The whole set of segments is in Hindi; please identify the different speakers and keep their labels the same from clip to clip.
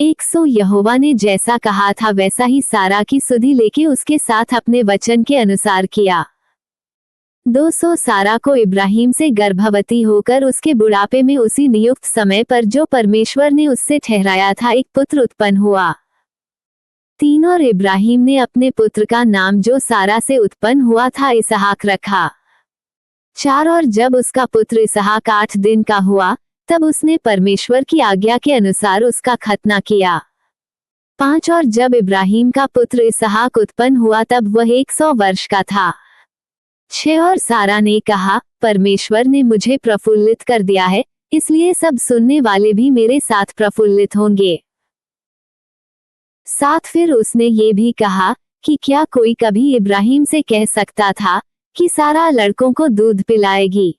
Speaker 1: यहोवा ने जैसा कहा था वैसा ही सारा की सुधि लेके उसके साथ अपने वचन के अनुसार किया। 200 सारा को इब्राहिम से गर्भवती होकर उसके बुढ़ापे में उसी नियुक्त समय पर जो परमेश्वर ने उससे ठहराया था एक पुत्र उत्पन्न हुआ। 3 और इब्राहिम ने अपने पुत्र का नाम जो सारा से उत्पन्न हुआ था इसहाक रखा। 4 और जब उसका पुत्र इसहाक 8 दिन का हुआ तब उसने परमेश्वर की आज्ञा के अनुसार उसका खतना किया। 5 और जब इब्राहिम का पुत्र इसहाक उत्पन्न हुआ तब वह 100 वर्ष का था। 6 और सारा ने कहा, परमेश्वर ने मुझे प्रफुल्लित कर दिया है, इसलिए सब सुनने वाले भी मेरे साथ प्रफुल्लित होंगे। 7 फिर उसने ये भी कहा कि क्या कोई कभी इब्राहिम से कह सकता था कि सारा लड़कों को दूध पिलाएगी?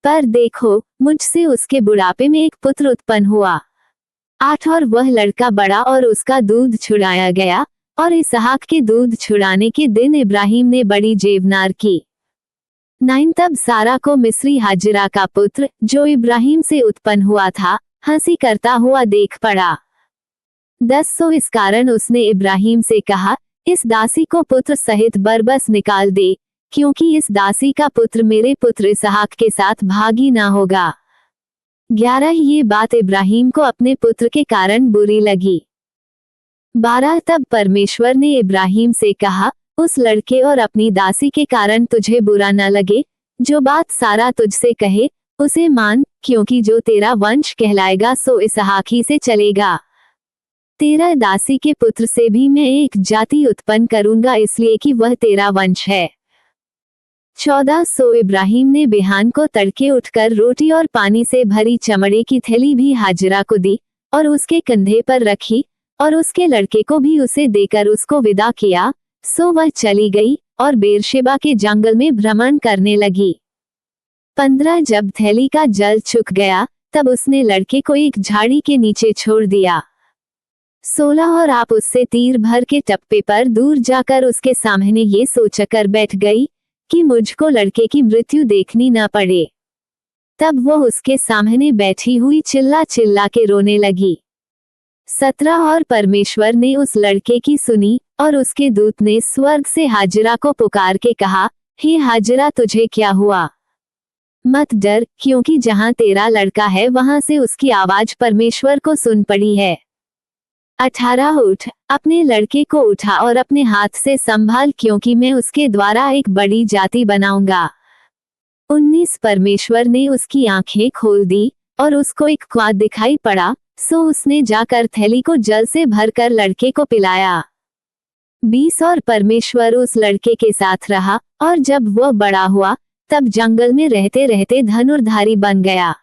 Speaker 1: पर देखो, मुझसे उसके बुढ़ापे में एक पुत्र उत्पन्न हुआ। 8 और वह लड़का बड़ा और उसका दूध छुड़ाया गया, और इसहाक के दूध छुड़ाने के दिन इब्राहिम ने बड़ी जेवनार की। 9 तब सारा को मिस्री हाजिरा का पुत्र जो इब्राहिम से उत्पन्न हुआ था हंसी करता हुआ देख पड़ा। 10 सो इस कारण उसने इब्राहिम से कहा, इस दासी को पुत्र सहित बरबस निकाल दे, क्योंकि इस दासी का पुत्र मेरे पुत्र इसहाक के साथ भागी ना होगा। 11 ये बात इब्राहिम को अपने पुत्र के कारण बुरी लगी। 12 तब परमेश्वर ने इब्राहिम से कहा, उस लड़के और अपनी दासी के कारण तुझे बुरा न लगे, जो बात सारा तुझसे कहे उसे मान, क्योंकि जो तेरा वंश कहलाएगा सो इसहाक ही से चलेगा। तेरा दासी के पुत्र से भी मैं एक जाति उत्पन्न करूंगा, इसलिए कि वह तेरा वंश है। 14 सो इब्राहिम ने बिहान को तड़के उठकर रोटी और पानी से भरी चमड़े की थैली भी हाजिरा को दी और उसके कंधे पर रखी, और उसके लड़के को भी उसे देकर उसको विदा किया। सो वह चली गई और बेरशेबा के जंगल में भ्रमण करने लगी। 15 जब थैली का जल सूख गया तब उसने लड़के को एक झाड़ी के नीचे छोड़ दिया। 16 और आप उससे तीर भर के टप्पे पर दूर जाकर उसके सामने ये सोचकर बैठ गई कि मुझको लड़के की मृत्यु देखनी न पड़े। तब वह उसके सामने बैठी हुई चिल्ला चिल्ला के रोने लगी। 17 और परमेश्वर ने उस लड़के की सुनी, और उसके दूत ने स्वर्ग से हाजिरा को पुकार के कहा, हे हाजिरा तुझे क्या हुआ? मत डर, क्योंकि जहां तेरा लड़का है वहां से उसकी आवाज परमेश्वर को सुन पड़ी है। 18 उठ, अपने लड़के को उठा और अपने हाथ से संभाल, क्योंकि मैं उसके द्वारा एक बड़ी जाति बनाऊंगा। 19 परमेश्वर ने उसकी आंखें खोल दी और उसको एक क्वाद दिखाई पड़ा, सो उसने जाकर थैली को जल से भरकर लड़के को पिलाया। 20 और परमेश्वर उस लड़के के साथ रहा, और जब वह बड़ा हुआ तब जंगल में रहते रहते धनुर्धारी बन गया।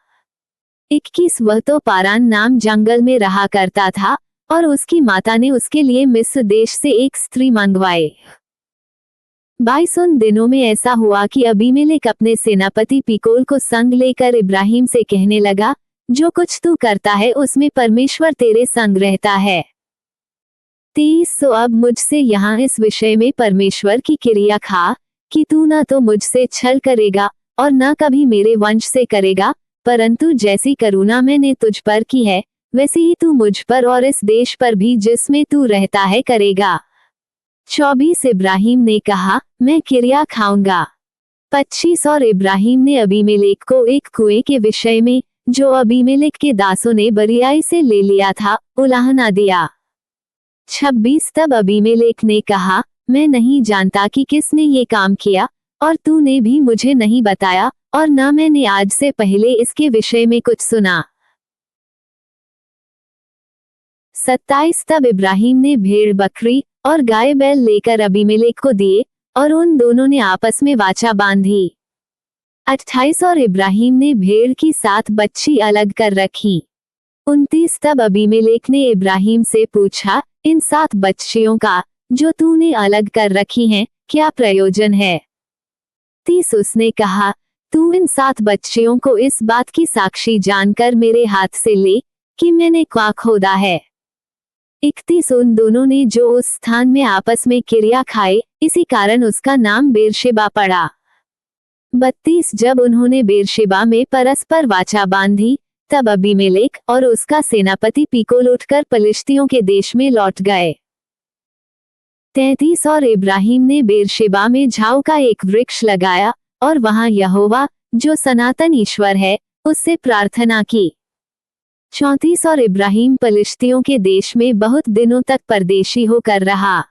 Speaker 1: 21 वह तो पारान नाम जंगल में रहा करता था, और उसकी माता ने उसके लिए मिस्र देश से एक स्त्री मंगवाए। 22 उन दिनों में ऐसा हुआ कि अबीमेलेक अपने सेनापति पीकोल को संग लेकर इब्राहिम से कहने लगा, जो कुछ तू करता है उसमें परमेश्वर तेरे संग रहता है। 23 सो अब मुझसे यहाँ इस विषय में परमेश्वर की किरिया खा कि तू न तो मुझसे छल करेगा और न कभी मेरे वंश से करेगा, परंतु जैसी करुणा मैंने तुझ पर की है वैसे ही तू मुझ पर और इस देश पर भी जिसमें तू रहता है करेगा। 24 इब्राहिम ने कहा, मैं किरिया खाऊंगा। 25 और इब्राहिम ने अबीमेलेक को एक कुएं के विषय में जो अबीमेलेक के दासों ने बरियाई से ले लिया था उलाहना दिया। 26 तब अबीमेलेक ने कहा, मैं नहीं जानता कि किसने ये काम किया, और तूने भी मुझे नहीं बताया, और न मैंने आज से पहले इसके विषय में कुछ सुना। 27 तब इब्राहिम ने भेड़ बकरी और गाय बैल लेकर अबीमेलेक को दिए, और उन दोनों ने आपस में वाचा बांधी। 28 और इब्राहिम ने भेड़ की 7 बच्ची अलग कर रखी। 29 तब अबीमेलेक ने इब्राहिम से पूछा, इन 7 बच्चियों का जो तूने अलग कर रखी हैं क्या प्रयोजन है? 30 उसने कहा, तू इन 7 बच्चियों को इस बात की साक्षी जानकर मेरे हाथ से ले कि मैंने कुआं खोदा है। 31 उन दोनों ने जो उस स्थान में आपस में किरिया खाए, इसी कारण उसका नाम बेरशेबा पड़ा। 32 जब उन्होंने बेरशेबा में परस्पर वाचा बांधी तब अबीमेलेक और उसका सेनापति पीकोल उठकर पलिश्तियों के देश में लौट गए। 33 और इब्राहिम ने बेरशेबा में झाऊ का एक वृक्ष लगाया और वहां यहोवा, जो सनातन ईश्वर है, उससे प्रार्थना की। 34 और इब्राहिम पलिश्तियों के देश में बहुत दिनों तक परदेशी होकर रहा।